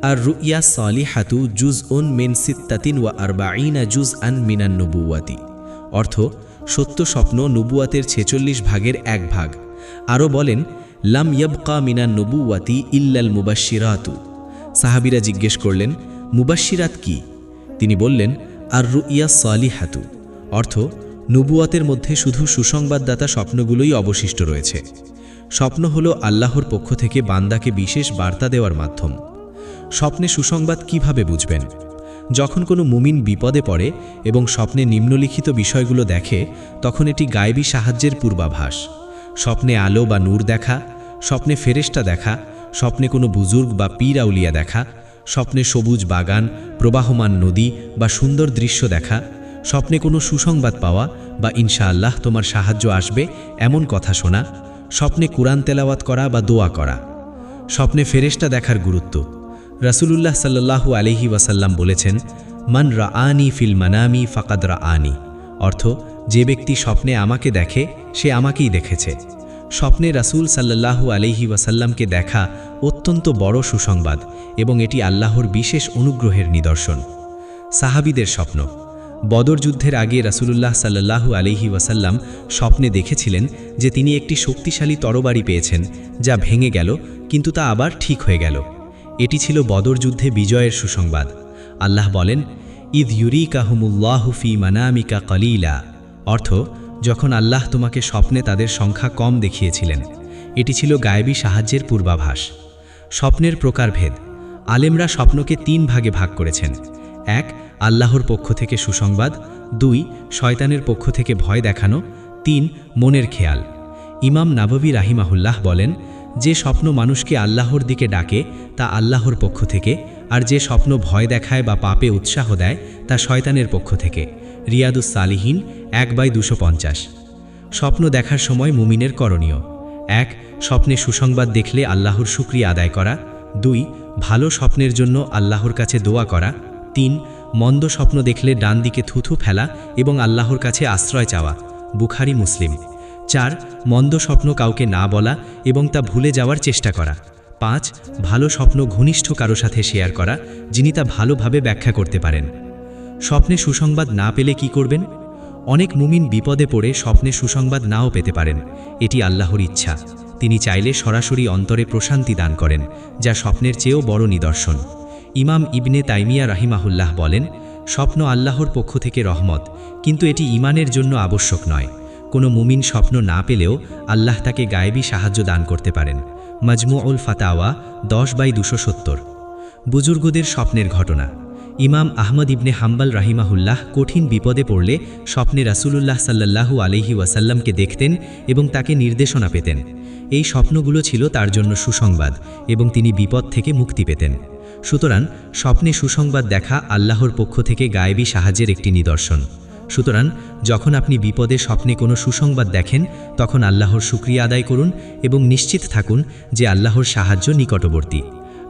আর রুইয়া সালিহাতু জুজউন মিন সিত্তাতিন ওয়া আরবাঈনা জুজআন মিনান নবুওয়াতি। অর্থ, সত্য স্বপ্ন নবুয়াতের 46 ভাগের 1 ভাগ। আরও বলেন, লাম ইয়াবকা মিনান নবুওয়াতি ইল্লাল মুবাশশিরাতু। সাহাবীরা জিজ্ঞেস করলেন, মুবাশশিরাত কি? তিনি বললেন, আর রুইয়া সালিহাতু। অর্থ, নবুয়াতের মধ্যে শুধু সুসংবাদদাতা স্বপ্নগুলোই অবশিষ্ট রয়েছে। স্বপ্ন হল আল্লাহর পক্ষ থেকে বান্দাকে বিশেষ বার্তা দেওয়ার মাধ্যম। স্বপ্নে সুসংবাদ কিভাবে বুঝবেন? যখন কোনো মুমিন বিপদে পড়ে এবং স্বপ্নে নিম্নলিখিত বিষয়গুলো দেখে, তখন এটি গায়েবী সাহায্যের পূর্বাভাস। স্বপ্নে আলো বা নূর দেখা, স্বপ্নে ফেরেশতা দেখা, স্বপ্নে কোনো বুজুর্গ বা পীর আউলিয়া দেখা, স্বপ্নে সবুজ বাগান, প্রবাহমান নদী বা সুন্দর দৃশ্য দেখা, স্বপ্নে কোনো সুসংবাদ পাওয়া বা ইনশাআল্লাহ তোমার সাহায্য আসবে এমন কথা শোনা, স্বপ্নে কুরআন তেলাওয়াত করা বা দোয়া করা। স্বপ্নে ফেরেশতা দেখার গুরুত্ব। রাসূলুল্লাহ সাল্লাল্লাহু আলাইহি ওয়াসাল্লাম বলেছেন, মান রাআনি ফিল মানামি ফাকাদ রাআনি। অর্থ, যে ব্যক্তি স্বপ্নে আমাকে দেখে সে আমাকেই দেখেছে। স্বপ্নে রাসূল সাল্লাল্লাহু আলাইহি ওয়াসাল্লামকে দেখা অত্যন্ত বড় সুসংবাদ এবং এটি আল্লাহর বিশেষ অনুগ্রহের নিদর্শন। সাহাবীদের স্বপ্ন। বদর যুদ্ধের আগে রাসূলুল্লাহ সাল্লাল্লাহু আলাইহি ওয়াসাল্লাম স্বপ্নে দেখেছিলেন যে তিনি একটি শক্তিশালী তরবারি পেয়েছেন, যা ভেঙে গেল কিন্তু তা আবার ঠিক হয়ে গেল। এটি ছিল বদর যুদ্ধে বিজয়ের সুসংবাদ। আল্লাহ বলেন, ইদ ইউরিকাহুমুল্লাহু ফি মানামিকা কলিলা। অর্থ, যখন আল্লাহ তোমাকে স্বপ্নে তাদের সংখ্যা কম দেখিয়েছিলেন। এটি ছিল গায়েবী সাহায্যের পূর্বাভাস। স্বপ্নের প্রকারভেদ। আলেমরা স্বপ্নকে 3 ভাগে ভাগ করেছেন। 1, আল্লাহর পক্ষ থেকে সুসংবাদ। 2, শয়তানের পক্ষ থেকে ভয় দেখানো। 3, মনের খেয়াল। ইমাম নাববী রাহিমাহুল্লাহ বলেন, যে স্বপ্ন মানুষকে আল্লাহর দিকে ডাকে তা আল্লাহর পক্ষ থেকে, আর যে স্বপ্ন ভয় দেখায় বা পাপে উৎসাহ দেয় তা শয়তানের পক্ষ থেকে। রিয়াদুস সালিহিন 1/250। স্বপ্ন দেখার সময় মুমিনের করণীয়। 1, স্বপ্নে সুসংবাদ দেখলে আল্লাহর শুকরিয়া আদায় করা। 2, ভালো স্বপ্নের জন্য আল্লাহর কাছে দোয়া করা। 3, মন্দ স্বপ্ন দেখলে ডান দিকে থুথু ফেলা এবং আল্লাহর কাছে আশ্রয় চাওয়া। বুখারী মুসলিম। 4, মন্দ স্বপ্ন কাউকে না বলা এবং তা ভুলে যাওয়ার চেষ্টা করা। 5, ভালো স্বপ্ন ঘনিষ্ঠ কারো সাথে শেয়ার করা, যিনি তা ভালোভাবে ব্যাখ্যা করতে পারেন। স্বপ্নে সুসংবাদ না পেলে কি করবেন? অনেক মুমিন বিপদে পড়ে স্বপ্নে সুসংবাদ নাও পেতে পারেন। এটি আল্লাহর ইচ্ছা। তিনি চাইলে সরাসরি অন্তরে প্রশান্তি দান করেন, যা স্বপ্নের চেয়েও বড় নিদর্শন। ইমাম ইবনে তাইমিয়া রাহিমাহুল্লাহ বলেন, স্বপ্ন আল্লাহর পক্ষ থেকে রহমত, কিন্তু এটি ঈমানের জন্য আবশ্যক নয়। কোনো মুমিন স্বপ্ন না পেলেও আল্লাহ তাকে গায়েবী সাহায্য দান করতে পারেন। মাজমুউল ফাতাওয়া 10/270। বুজুর্গদের স্বপ্নের ঘটনা। ইমাম আহমদ ইবনে হাম্বল রাহিমাহুল্লাহ কঠিন বিপদে পড়লে স্বপ্নে রাসূলুল্লাহ সাল্লাল্লাহু আলাইহি ওয়াসাল্লামকে দেখতেন এবং তাকে নির্দেশনা পেতেন। এই স্বপ্নগুলো ছিল তার জন্য সুসংবাদ এবং তিনি বিপদ থেকে মুক্তি পেতেন। সুতরাং স্বপ্নে সুসংবাদ দেখা আল্লাহর পক্ষ থেকে গায়েবী সাহায্যের একটি নিদর্শন। সুতরাং যখন আপনি বিপদে স্বপ্নে কোনো সুসংবাদ দেখেন, তখন আল্লাহর শুকরিয়া আদায় করুন এবং নিশ্চিত থাকুন যে আল্লাহর সাহায্য নিকটবর্তী।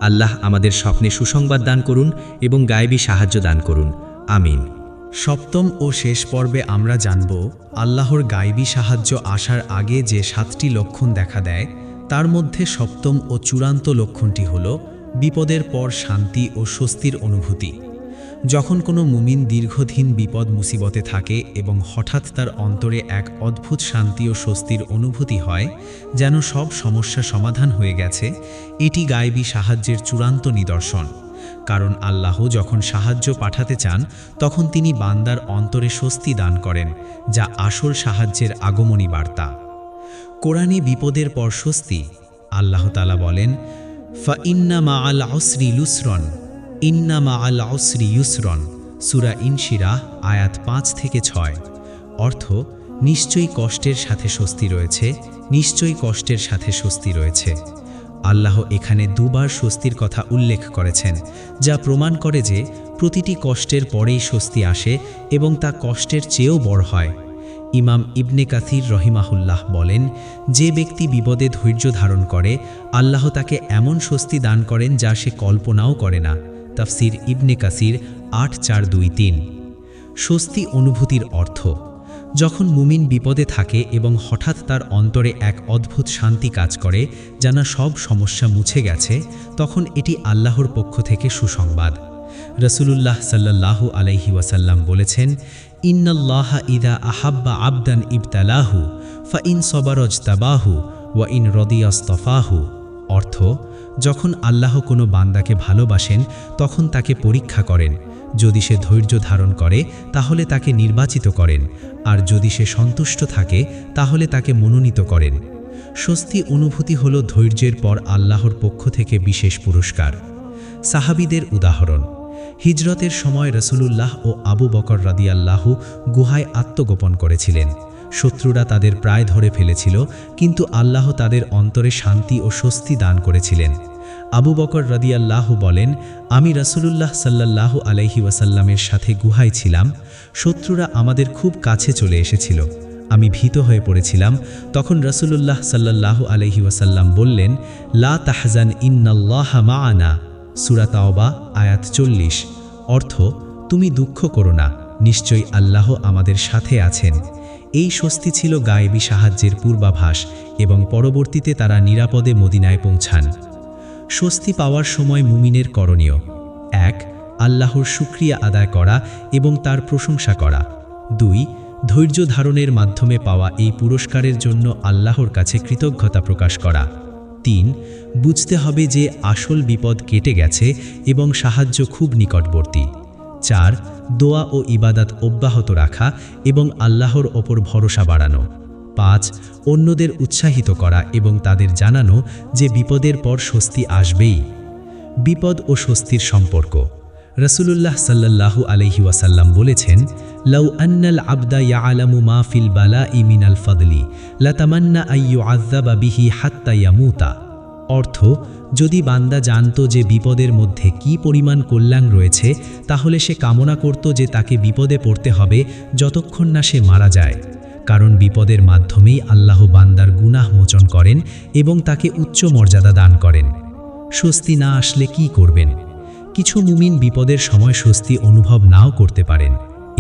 আল্লাহ আমাদের স্বপ্নে সুসংবাদ দান করুন এবং গায়েবী সাহায্য দান করুন। আমিন। সপ্তম ও শেষ পর্বে আমরা জানব আল্লাহর গায়েবী সাহায্য আসার আগে যে 7টি লক্ষণ দেখা দেয়, তার মধ্যে সপ্তম ও চূড়ান্ত লক্ষণটি হল বিপদের পর শান্তি ও স্বস্তির অনুভূতি। যখন কোনো মুমিন দীর্ঘদিন বিপদ মুসিবতে থাকে এবং হঠাৎ তার অন্তরে এক অদ্ভুত শান্তি ও স্বস্তির অনুভূতি হয়, যেন সব সমস্যা সমাধান হয়ে গেছে, এটি গায়েবী সাহায্যের চূড়ান্ত নিদর্শন। কারণ আল্লাহ যখন সাহায্য পাঠাতে চান, তখন তিনি বান্দার অন্তরে স্বস্তি দান করেন, যা আসল সাহায্যের আগমনী বার্তা। কোরআনে বিপদের পর স্বস্তি। আল্লাহ তাআলা বলেন, ফা ইন্না মাআল উসরি ইউসরন, ইন্না মাআল উসরি ইউসরন, সূরা ইনশিরাহ আয়াত 5 থেকে 6। অর্থ, নিশ্চয়ই কষ্টের সাথে স্বস্তি রয়েছে, নিশ্চয়ই কষ্টের সাথে স্বস্তি রয়েছে। আল্লাহ এখানে দুবার স্বস্তির কথা উল্লেখ করেছেন, যা প্রমাণ করে যে প্রতিটি কষ্টের পরেই স্বস্তি আসে এবং তা কষ্টের চেয়েও বড় হয়। ইমাম ইবনে কাসির রহিমাহুল্লাহ বলেন, যে ব্যক্তি বিপদে ধৈর্য ধারণ করে, আল্লাহ তাকে এমন স্বস্তি দান করেন যা সে কল্পনাও করে না। তাফসির ইবনে কাসির ৮৪২৩। স্বস্তি অনুভূতির অর্থ, যখন মুমিন বিপদে থাকে এবং হঠাৎ তার অন্তরে এক অদ্ভুত শান্তি কাজ করে, যেন সব সমস্যা মুছে গেছে, তখন এটি আল্লাহর পক্ষ থেকে সুসংবাদ। রাসূলুল্লাহ সাল্লাল্লাহু আলাইহি ওয়াসাল্লাম বলেছেন, ইন্নাল্লাহা ইদা আহাব্বা আবদান ইবতালাহু ফা ইন সবারজতাবাহু ওয়া ইন রদিয়াস্তফাহু। অর্থ, যখন আল্লাহ কোনো বান্দাকে ভালোবাসেন তখন তাকে পরীক্ষা করেন। যদি সে ধৈর্য ধারণ করে তাহলে তাকে নির্বাচিত করেন, আর যদি সে সন্তুষ্ট থাকে তাহলে তাকে মনোনীত করেন। স্বস্তি অনুভূতি হল ধৈর্যের পর আল্লাহর পক্ষ থেকে বিশেষ পুরস্কার। সাহাবীদের উদাহরণ, হিজরতের সময় রাসূলুল্লাহ ও আবু বকর রাদিয়াল্লাহু গুহায় আত্মগোপন করেছিলেন। শত্রুরা তাদের প্রায় ধরে ফেলেছিল, কিন্তু আল্লাহ তাদের অন্তরে শান্তি ও স্বস্তি দান করেছিলেন। আবু বকর রাদিয়াল্লাহু বলেন, আমি রাসূলুল্লাহ সাল্লাল্লাহু আলাইহি ওয়াসাল্লামের সাথে গুহায় ছিলাম। শত্রুরা আমাদের খুব কাছে চলে এসেছিল। আমি ভীত হয়ে পড়েছিলাম। তখন রাসূলুল্লাহ সাল্লাল্লাহু আলাইহি ওয়াসাল্লাম বললেন, লা তাহজান ইন্নাল্লাহা মা'ানা, সূরা তাওবা আয়াত 40। অর্থ, তুমি দুঃখ করো না, নিশ্চয়ই আল্লাহ আমাদের সাথে আছেন। এই স্বস্তি ছিল গায়েবী সাহায্যের পূর্বাভাস এবং পরবর্তীতে তারা নিরাপদে মদিনায় পৌঁছান। স্বস্তি পাওয়ার সময় মুমিনের করণীয়: ১. আল্লাহর শুকরিয়া আদায় করা এবং তার প্রশংসা করা। ২. ধৈর্য ধারণের মাধ্যমে পাওয়া এই পুরস্কারের জন্য আল্লাহর কাছে কৃতজ্ঞতা প্রকাশ করা। ৩. বুঝতে হবে যে আসল বিপদ কেটে গেছে এবং সাহায্য খুব নিকটবর্তী। ৪. দোয়া ও ইবাদত অব্যাহত রাখা এবং আল্লাহর ওপর ভরসা বাড়ানো। ৫. অন্যদের উৎসাহিত করা এবং তাদের জানানো যে বিপদের পর স্বস্তি আসবেই। বিপদ ও স্বস্তির সম্পর্ক: রাসূলুল্লাহ সাল্লাল্লাহু আলাইহি ওয়াসাল্লাম বলেছেন, লাউ আন্নাল আবদা ইয়ালামু মা ফিল বালাই মিনাল ফাদলি লাতামান্না আইয়ুআযাবা বিহি হাত্তা ইয়ামুতা। অর্থ, যদি বান্দা জানত যে বিপদের মধ্যে কি পরিমাণ কল্যাণ রয়েছে, তাহলে সে কামনা করত যে তাকে বিপদে পড়তে হবে যতক্ষণ না সে মারা যায়। কারণ বিপদের মাধ্যমেই আল্লাহ বান্দার গুনাহ মোচন করেন এবং তাকে উচ্চ মর্যাদা দান করেন। স্বস্তি না আসলে কি করবেন? কিছু মুমিন বিপদের সময় স্বস্তি অনুভব নাও করতে পারেন।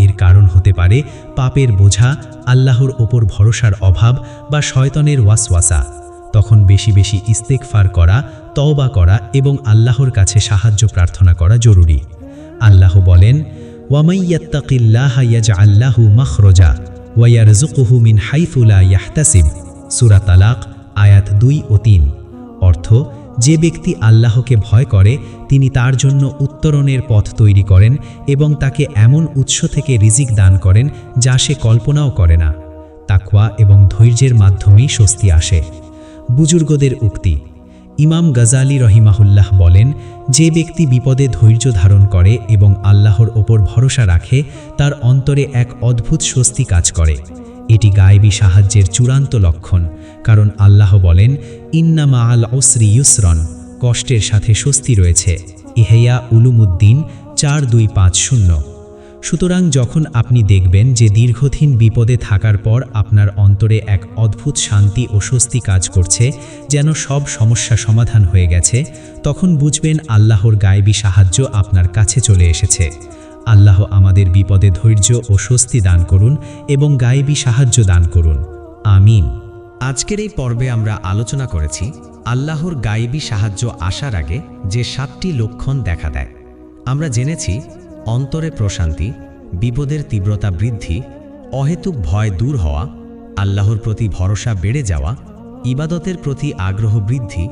এর কারণ হতে পারে পাপের বোঝা, আল্লাহর ওপর ভরসার অভাব বা শয়তানের ওয়াসওয়াসা। তখন বেশি বেশি ইস্তেগফার করা, তওবা করা এবং আল্লাহর কাছে সাহায্য প্রার্থনা করা জরুরি। আল্লাহ বলেন, ওয়ামাই ইয়াত্তাকিল্লাহা ইয়াজআল লাহু মাখরাজা ওয়া ইয়ারযুকুহু মিন হাইথু লা ইয়াহতাসিব। সূরা তালাক আয়াত ২ ও ৩। অর্থ, যে ব্যক্তি আল্লাহকে ভয় করে তিনি তার জন্য উত্তরণের পথ তৈরি করেন এবং তাকে এমন উৎস থেকে রিজিক দান করেন যা সে কল্পনাও করে না। তাকওয়া এবং ধৈর্যের মাধ্যমেই স্বস্তি আসে। বুজুর্গদের উক্তি: ইমাম গাজালি রহিমাহুল্লাহ বলেন, যে ব্যক্তি বিপদে ধৈর্য ধারণ করে এবং আল্লাহর ওপর ভরসা রাখে তার অন্তরে এক অদ্ভুত স্বস্তি কাজ করে। এটি গায়েবী সাহায্যের চূড়ান্ত লক্ষণ, কারণ আল্লাহ বলেন, ইন্না মাআল উসরি ইউসরন, কষ্টের সাথে স্বস্তি রয়েছে। ইহয়া উলুমুদ্দিন 4250। সুতরাং যখন আপনি দেখবেন যে দীর্ঘদিন বিপদে থাকার পর আপনার অন্তরে এক অদ্ভুত শান্তি ও স্বস্তি কাজ করছে, যেন সব সমস্যা সমাধান হয়ে গেছে, তখন বুঝবেন আল্লাহর গায়েবী সাহায্য আপনার কাছে চলে এসেছে। আল্লাহ আমাদের বিপদে ধৈর্য ও স্বস্তি দান করুন এবং গায়েবী সাহায্য দান করুন। আমিন। আজকের এই পর্বে আমরা আলোচনা করেছি আল্লাহর গায়েবী সাহায্য আসার আগে যে 7টি লক্ষণ দেখা দেয়। আমরা জেনেছি অন্তরে প্রশান্তি, বিপদের তীব্রতা বৃদ্ধি, অহেতুক ভয় দূর হওয়া, আল্লাহর প্রতি ভরসা বেড়ে যাওয়া, ইবাদতের প্রতি আগ্রহ বৃদ্ধি,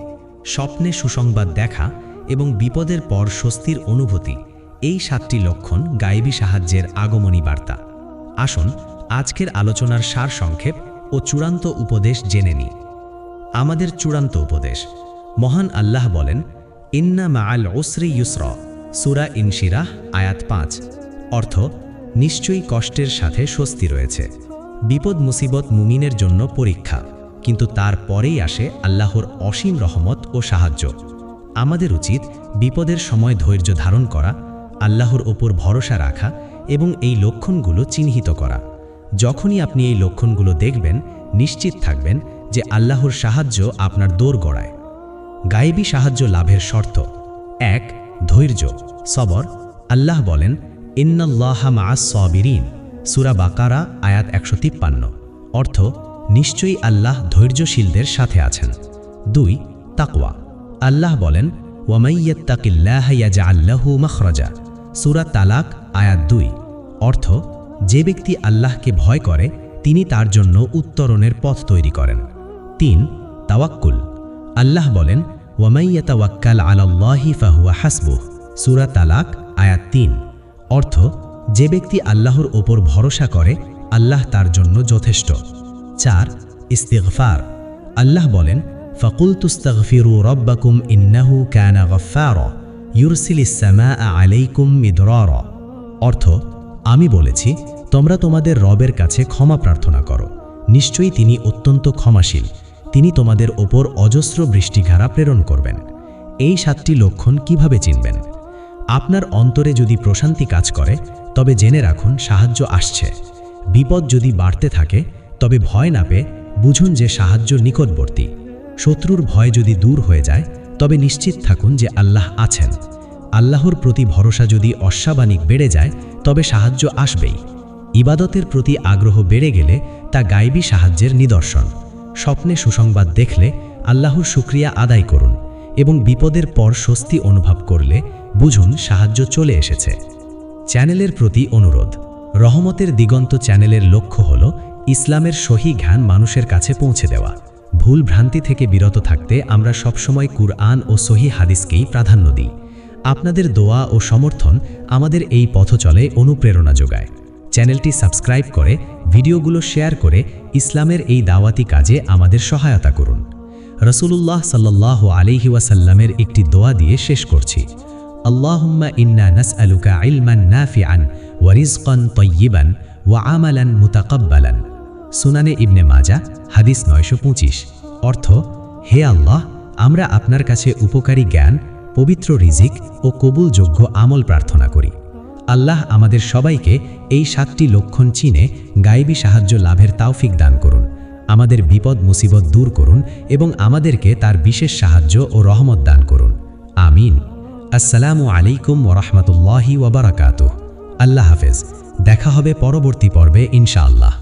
স্বপ্নে সুসংবাদ দেখা এবং বিপদের পর স্বস্তির অনুভূতি। এই 7টি লক্ষণ গায়েবী সাহায্যের আগমনী বার্তা। আসুন আজকের আলোচনার সারসংক্ষেপ ও চূড়ান্ত উপদেশ জেনে নিই। আমাদের চূড়ান্ত উপদেশ। মহান আল্লাহ বলেন, ইন্না মাআল উসরি ইউসরা, সূরা ইনশিরাহ আয়াত 5। অর্থ, নিশ্চয়ই কষ্টের সাথে স্বস্তি রয়েছে। বিপদ মুসিবত মুমিনের জন্য পরীক্ষা, কিন্তু তার পরেই আসে আল্লাহর অসীম রহমত ও সাহায্য। আমাদের উচিত বিপদের সময় ধৈর্য ধারণ করা, আল্লাহর ওপর ভরসা রাখা এবং এই লক্ষণগুলো চিহ্নিত করা। যখনই আপনি এই লক্ষণগুলো দেখবেন, নিশ্চিত থাকবেন যে আল্লাহর সাহায্য আপনার দোর গড়ায়। গায়েবী সাহায্য লাভের শর্ত: 1. ধৈর্য, সবর। আল্লাহ বলেন, ইন্নাল্লাহা মাআস সাবিরিন, সূরা বাকারা আয়াত 153। অর্থ, নিশ্চয়ই আল্লাহ ধৈর্যশীলদের সাথে আছেন। 2. তাকওয়া। আল্লাহ বলেন, ওয়ামাইয়াত্তাকিল্লাহা ইয়াজআল লাহু মাখরাজা, সূরা তালাক আয়াত 2। অর্থ, যে ব্যক্তি আল্লাহকে ভয় করে তিনি তার জন্য উত্তরণের পথ তৈরি করেন। 3. তাওয়াক্কুল। আল্লাহ বলেন, ওয়ামাইয়াতাওয়াক্কাল আলাল্লাহি ফাহুয়া হাসবুহ, সূরা তালাক আয়াত 3। অর্থ, যে ব্যক্তি আল্লাহর ওপর ভরসা করে আল্লাহ তার জন্য যথেষ্ট। 4. ইস্তিগফার। আল্লাহ বলেন, ফাকুলতুস্তাগফিরু রাব্বাকুম ইন্নাহু কানা গফফারা ইউরসিলিস সামাআ আলাইকুম মিদরারা। অর্থ, আমি বলেছি তোমরা তোমাদের রবের কাছে ক্ষমা প্রার্থনা করো, নিশ্চয়ই তিনি অত্যন্ত ক্ষমাশীল, তিনি তোমাদের ওপর অজস্র বৃষ্টিধারা প্রেরণ করবেন। এই 7টি লক্ষণ কিভাবে চিনবেন? আপনার অন্তরে যদি প্রশান্তি কাজ করে তবে জেনে রাখুন সাহায্য আসছে। বিপদ যদি বাড়তে থাকে তবে ভয় না পেয়ে বুঝুন যে সাহায্য নিকটবর্তী। শত্রুর ভয় যদি দূর হয়ে যায় তবে নিশ্চিত থাকুন যে আল্লাহ আছেন। আল্লাহর প্রতি ভরসা যদি অশ্বাবানিক বেড়ে যায় তবে সাহায্য আসবেই। ইবাদতের প্রতি আগ্রহ বেড়ে গেলে তা গায়েবী সাহায্যের নিদর্শন। স্বপ্নে সুসংবাদ দেখলে আল্লাহর শুকরিয়া আদায় করুন এবং বিপদের পর স্বস্তি অনুভব করলে বুঝুন সাহায্য চলে এসেছে। চ্যানেলের প্রতি অনুরোধ। রহমতের দিগন্ত চ্যানেলের লক্ষ্য হল ইসলামের সহি জ্ঞান মানুষের কাছে পৌঁছে দেওয়া। ভুল ভ্রান্তি থেকে বিরত থাকতে আমরা সবসময় কুরআন ও সহি হাদিসকেই প্রাধান্য দিই। আপনাদের দোয়া ও সমর্থন আমাদের এই পথচলে অনুপ্রেরণা যোগায়। চ্যানেলটি সাবস্ক্রাইব করে ভিডিওগুলো শেয়ার করে ইসলামের এই দাওয়াতি কাজে আমাদের সহায়তা করুন। রাসূলুল্লাহ সাল্লাল্লাহু আলাইহি ওয়াসাল্লামের একটি দোয়া দিয়ে শেষ করছি। আল্লাহুম্মা ইন্না নাসআলুকা ইলমান নাফিআন ওয়া রিজকান তাইয়িবান ওয়া আমালান মুতাকাব্বালান, সুনানে ইবনে মাজাহ হাদিস 925। অর্থ, হে আল্লাহ, আমরা আপনার কাছে উপকারী জ্ঞান, পবিত্র রিজিক ও কবুলযোগ্য আমল প্রার্থনা করি। আল্লাহ আমাদের সবাইকে এই 7টি লক্ষণ চিনে গায়েবী সাহায্য লাভের তাওফিক দান করুন, আমাদের বিপদ মুসিবত দূর করুন এবং আমাদেরকে তার বিশেষ সাহায্য ও রহমত দান করুন। আমিন। আসসালামু আলাইকুম ওয়া রাহমাতুল্লাহি ওয়া বারাকাতুহু। আল্লাহ হাফেজ। দেখা হবে পরবর্তী পর্বে ইনশাআল্লাহ।